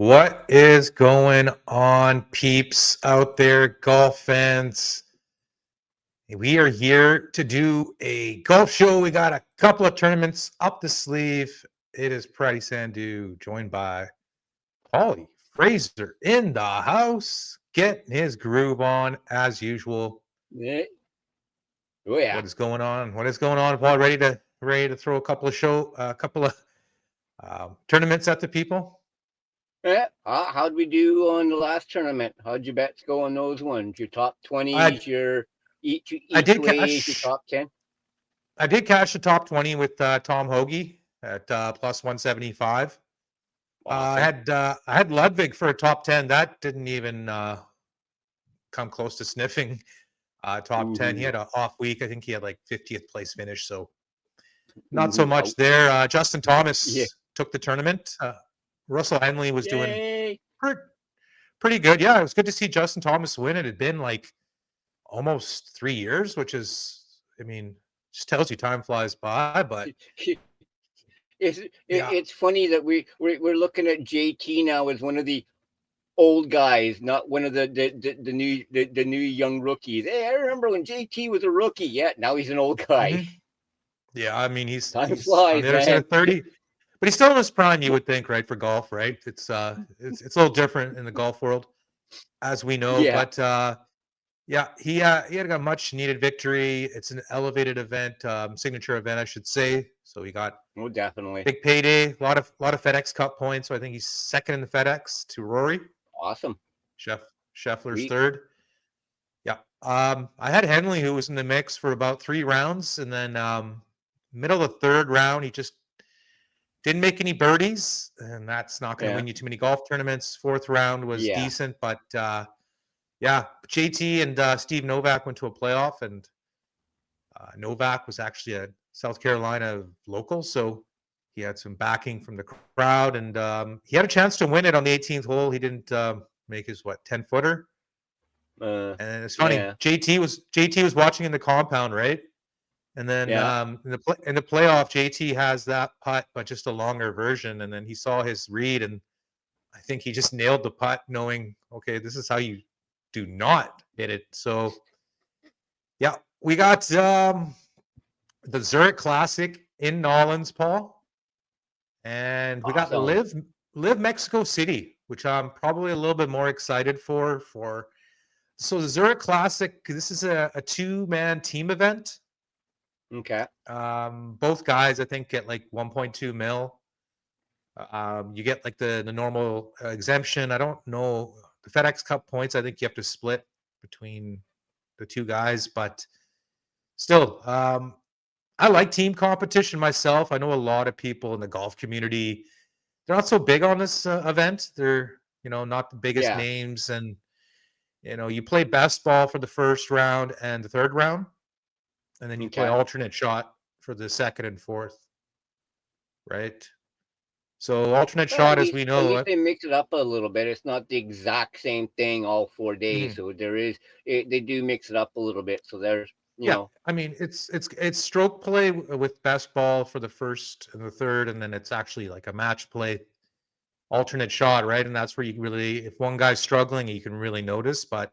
What is going on, peeps out there, golf fans? We are here to do a golf show. We got a couple of tournaments up the sleeve. It is Pratty Sandhu, joined by Paulie Fraser in the house, getting his groove on as usual. Yeah. Oh yeah. What is going on? What is going on, Paul? Ready to throw a couple of tournaments at the people? Yeah. How'd we do on the last tournament? How'd your bets go on those ones? Your top I 20s, your I each did ways, your cash. top 10? I did cash the top 20 with Tom Hoagie at plus 175. Awesome. I had Ludwig for a top 10. That didn't even come close to sniffing top 10. He Ooh. had an off week. I think he had like 50th place finish. So not so Ooh. much Ouch. there. Justin Yeah. Thomas took the tournament. Russell Henley was doing Yay. pretty good. Yeah, it was good to see Justin Thomas win. It had been like almost 3 years, which is, I mean, just tells you time flies by. But It's yeah. it's funny that we're looking at JT now as one of the old guys, not one of the new young rookies. Hey, I remember when JT was a rookie. Yeah, now he's an old guy. Mhm. Yeah, I mean Time he's on flies, the other side man. of 30, but he's still in his prime, you would think, right, for golf, right? It's a little different in the golf world, as we know. Yeah. But yeah, he had a much needed victory. It's an elevated event, signature event, I should say. So he got Oh, definitely. big payday, a lot of FedEx Cup points. So I think he's second in the FedEx to Rory. Awesome. Chef Scheffler's Sweet. third. Yeah. I had Henley, who was in the mix for about 3 rounds, and then middle of the third round, he just didn't make any birdies, and that's not going to Yeah. win you too many golf tournaments. Fourth round was Yeah. decent, but yeah, JT and Steve Novak went to a playoff, and Novak was actually a South Carolina local, so he had some backing from the crowd, and he had a chance to win it on the 18th hole. He didn't make his 10-footer. And it's funny, Yeah. JT was watching in the compound, right? And then Yeah. in the playoff, JT has that putt, but just a longer version. And then he saw his read, and I think he just nailed the putt, knowing, okay, this is how you do not hit it. So yeah, we got the Zurich Classic in Nolens, Paul, and we got Awesome. Live Mexico City, which I'm probably a little bit more excited for. So the Zurich Classic, this is a two-man team event. Okay. Both guys, I think, get like 1.2 mil. You get like the normal exemption. I don't know the FedEx Cup points. I think you have to split between the two guys, but still, I like team competition myself. I know a lot of people in the golf community, they're not so big on this event. They're, not the biggest Yeah. names, and you play best ball for the first round and the third round, and then you play Okay. alternate shot for the second and fourth, right? So alternate Well, shot, as we at know, least they mix it up a little bit. It's not the exact same thing all 4 days. mhm, So they do mix it up a little bit. So there's, yeah. I mean, it's stroke play with best ball for the first and the third, and then it's actually like a match play alternate shot, right? And that's where you really, if one guy's struggling, you can really notice. But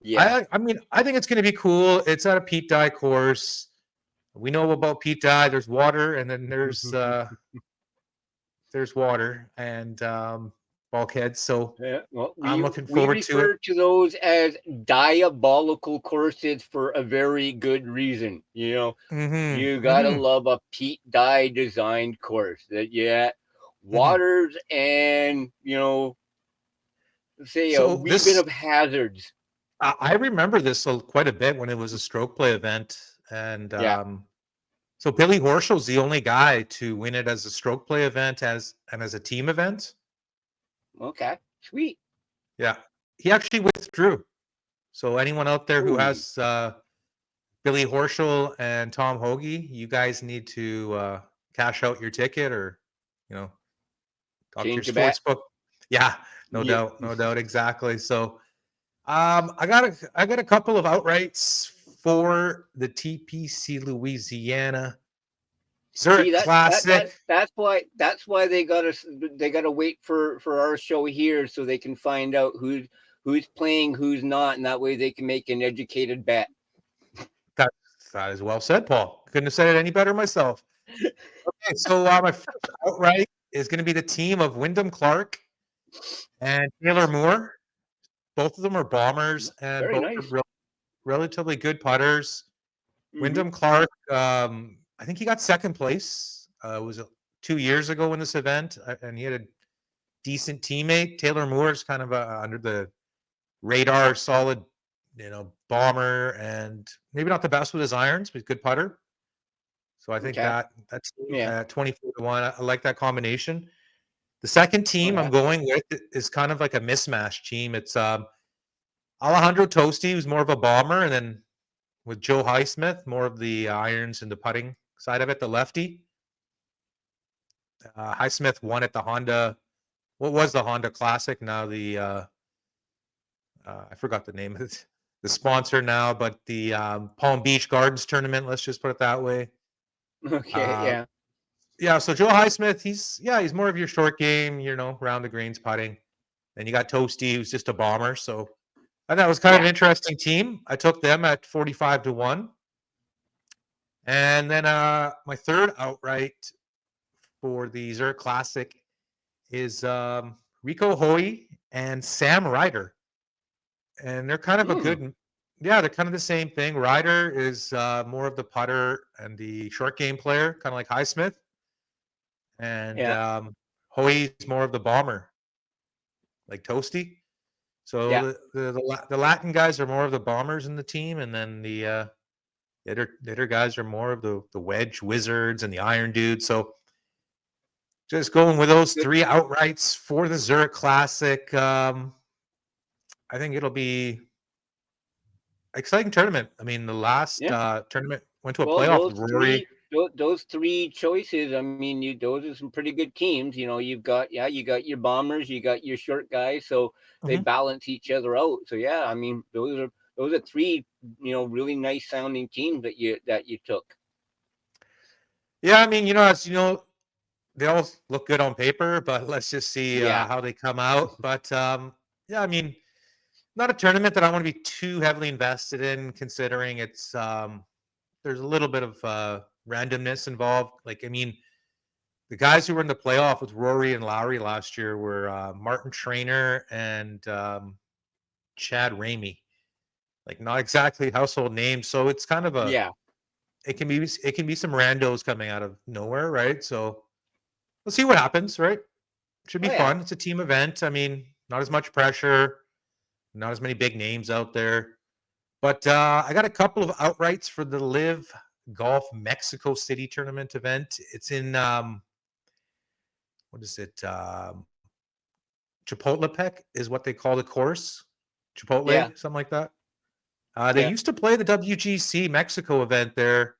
yeah. I mean, I think it's going to be cool. It's at a Pete Dye course. We know about Pete Dye. There's water, and then there's water and bulkheads. So Yeah, well, I'm we looking we forward to it. refer to those as diabolical courses for a very good reason. Hmm. You gotta Hmm. love a Pete Dye designed course. That yeah, Hmm. waters and say a So wee bit this, of hazards. I remember this quite a bit when it was a stroke play event, and Yeah. so Billy Horschel's the only guy to win it as a stroke play event as a team event. Okay. Sweet. Yeah, he actually withdrew. So anyone out there who Ooh. has Billy Horschel and Tom Hoagie, you guys need to cash out your ticket, or you know talk to your Change the bet. sports book. Yeah, no Yeah. doubt, no doubt, exactly. So I got a couple of outrights for the TPC Louisiana. Zurich See Classic. that's why they gotta wait for our show here so they can find out who's playing, who's not, and that way they can make an educated bet. That is well said, Paul. Couldn't have said it any better myself. Okay, so my first outright is going to be the team of Wyndham Clark and Taylor Moore. Both of them are bombers, and Very both nice. are relatively good putters. Mm-hmm. Wyndham Clark, I think he got second place. Was it 2 years ago in this event, and he had a decent teammate. Taylor Moore is kind of under the radar, solid, bomber, and maybe not the best with his irons, but good putter. So I think Okay. that's Yeah. 24 to 1. I like that combination. The second Oh team I'm yeah. going with is kind of like a mismatch team. It's Alejandro Tosti, who's more of a bomber, and then with Joe Highsmith, more of the irons and the putting side of it, the lefty. Highsmith won at the Honda. What was the Honda Classic? Now I forgot the name of it. The sponsor now, but the Palm Beach Gardens tournament. Let's just put it that way. Okay. Uh, Yeah. yeah. So Joe Highsmith, he's more of your short game, round the greens putting. And you got Toasty, who's just a bomber. So I thought it was kind of Yeah. an interesting team. I took them at 45 to 1. And then my third outright for the Zurich Classic is Rico Hoy and Sam Ryder. And they're kind of they're kind of the same thing. Ryder is more of the putter and the short game player, kind of like Highsmith. And Yeah. Hoy is more of the bomber, like Toasty. So Yeah. the Latin guys are more of the bombers in the team, and then the other guys are more of the wedge wizards and the iron dudes. So just going with those Good. three outrights for the Zurich Classic. I think it'll be exciting tournament. I mean, the last Yeah. tournament went to a Well, playoff with Rory. those three choices. I mean, those are some pretty good teams. You got your bombers, you got your short guys, so they Mhm. balance each other out. So yeah, I mean, those are three really nice sounding teams that you took. Yeah, I mean, as they all look good on paper, but let's just see Yeah. how they come out. But yeah, I mean, not a tournament that I want to be too heavily invested in, considering it's there's a little bit of randomness involved. Like, I mean, the guys who were in the playoff with Rory and Lowry last year were Martin Trainer and Chad Ramey. Like, not exactly household names, so it's kind of Yeah. it can be some randos coming out of nowhere, right? So we'll see what happens, right? Should be Oh yeah. fun. It's a team event. I mean, not as much pressure, not as many big names out there. But I got a couple of outrights for the LIV Golf Mexico City tournament event. It's in what is it? Chapultepec is what they call the course. Yeah. Chipotle, something like that. They Yeah. used to play the WGC Mexico event there.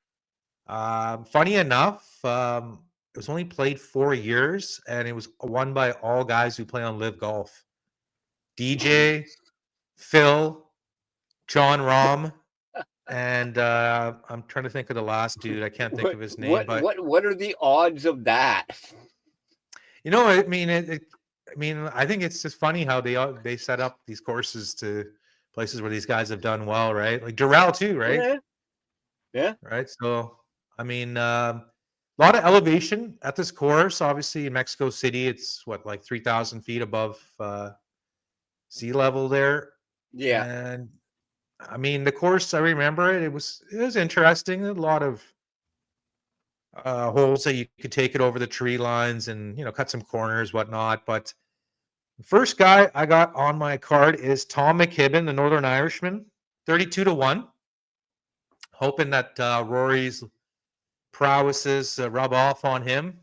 Funny enough, it was only played 4 years, and it was won by all guys who play on LIV Golf. DJ, Phil, John Rahm, and I'm trying to think of the last dude. I can't think What of his name, what but what what are the odds of that? I mean, I mean, I think it's just funny how they set up these courses to places where these guys have done well, right? Like Durrell too, right? Yeah. Yeah. Right. So, I mean, a lot of elevation at this course. Obviously, in Mexico City, it's what, like 3,000 feet above sea level there, Yeah. and I mean, the course, I remember it. It was interesting. A lot of holes that you could take it over the tree lines and cut some corners, whatnot. But the first guy I got on my card is Tom McKibben, the Northern Irishman, 32 to 1. Hoping that Rory's prowesses rub off on him.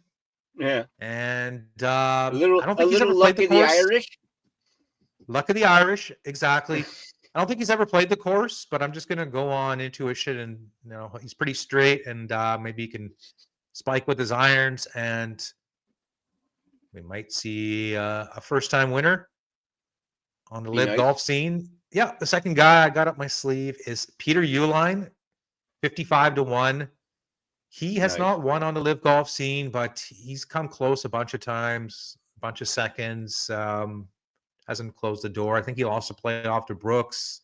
Yeah. And A I little don't a think he's ever little played luck the of the course. Irish. Luck of the Irish, exactly. I don't think he's ever played the course, but I'm just gonna go on intuition, and he's pretty straight, and maybe he can spike with his irons, and we might see a first-time winner on the Be LIV nice. golf scene. Yeah, the second guy I got up my sleeve is Peter Uline, 55 to 1. He has Nice. not won on the LIV golf scene, but he's come close a bunch of times, a bunch of seconds. Hasn't closed the door. I think he'll also play off to Brooks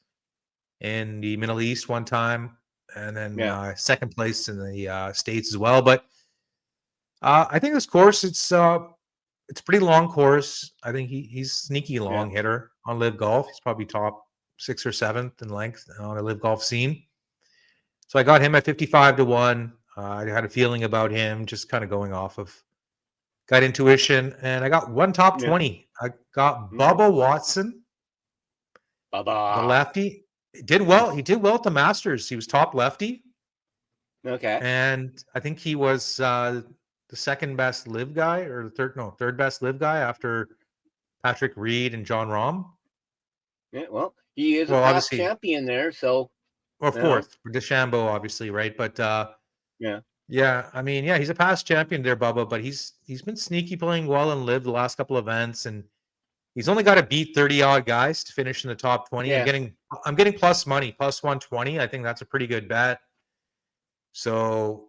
in the Middle East one time, and then second place in the States as well. But I think this course, it's a pretty long course. I think he's sneaky long hitter on LIV golf. He's probably top 6th or 7th in length on the LIV golf scene. So I got him at 55-1. I had a feeling about him, just kind of going off of gut intuition, and I got one top 20. I got Bubba Watson, the lefty. He did well. He did well at the Masters. He was top lefty. Okay. And I think he was the second best LIV guy, or the third best LIV guy after Patrick Reed and John Rahm. Yeah, well, he is a past champion there, so. Of course, DeChambeau, obviously, right? But yeah. I mean, he's a past champion there, Bubba. But he's been sneaky playing well and LIV the last couple of events, and he's only got to beat 30-odd guys to finish in the top 20. Yeah. I'm getting plus money, plus 120. I think that's a pretty good bet. So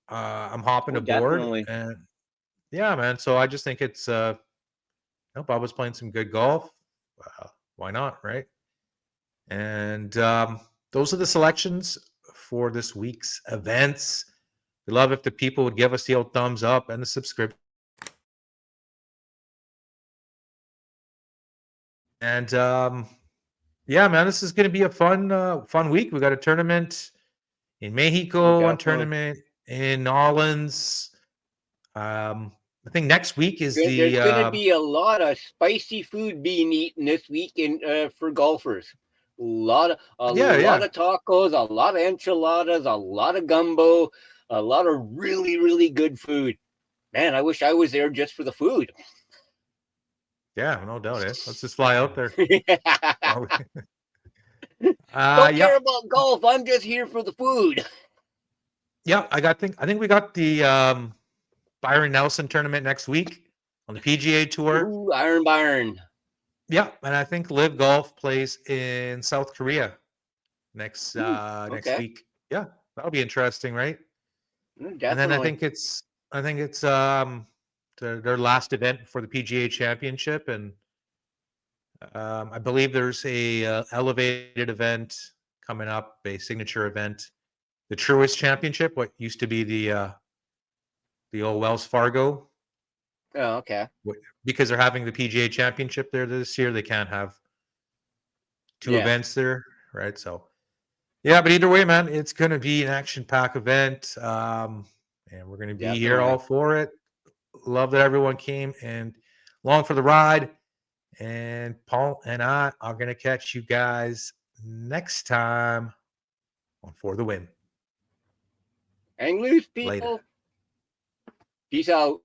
I'm hopping aboard, definitely. and yeah, man. So I just think it's Bubba's playing some good golf. Why not, right? And those are the selections for this week's events. We love if the people would give us the old thumbs up and the subscription. And yeah, man, this is going to be a fun week. We got a tournament in Mexico, one tournament in Orleans. I think next week is there's going to be a lot of spicy food being eaten this week for golfers. A lot of tacos, a lot of enchiladas, a lot of gumbo, a lot of really, really good food. Man, I wish I was there just for the food. Yeah, no doubt. Let's just fly out there. Don't care about golf. I'm just here for the food. Yeah, I think we got the Byron Nelson tournament next week on the PGA Tour. Ooh, Iron Byron. Yeah, and I think LIV Golf plays in South Korea next week. Yeah, that'll be interesting, right? Definitely. And then I think it's their last event for the PGA Championship, and I believe there's a elevated event coming up, a signature event, the Truist Championship, what used to be the old Wells Fargo. Oh, okay. Because they're having the PGA Championship there this year, they can't have two events there, right? So, yeah, but either way, man, it's going to be an action-packed event, and we're going to be here all for it. Love that everyone came and along for the ride. And Paul and I are going to catch you guys next time on For the Win. Hang loose, people. Later. Peace out.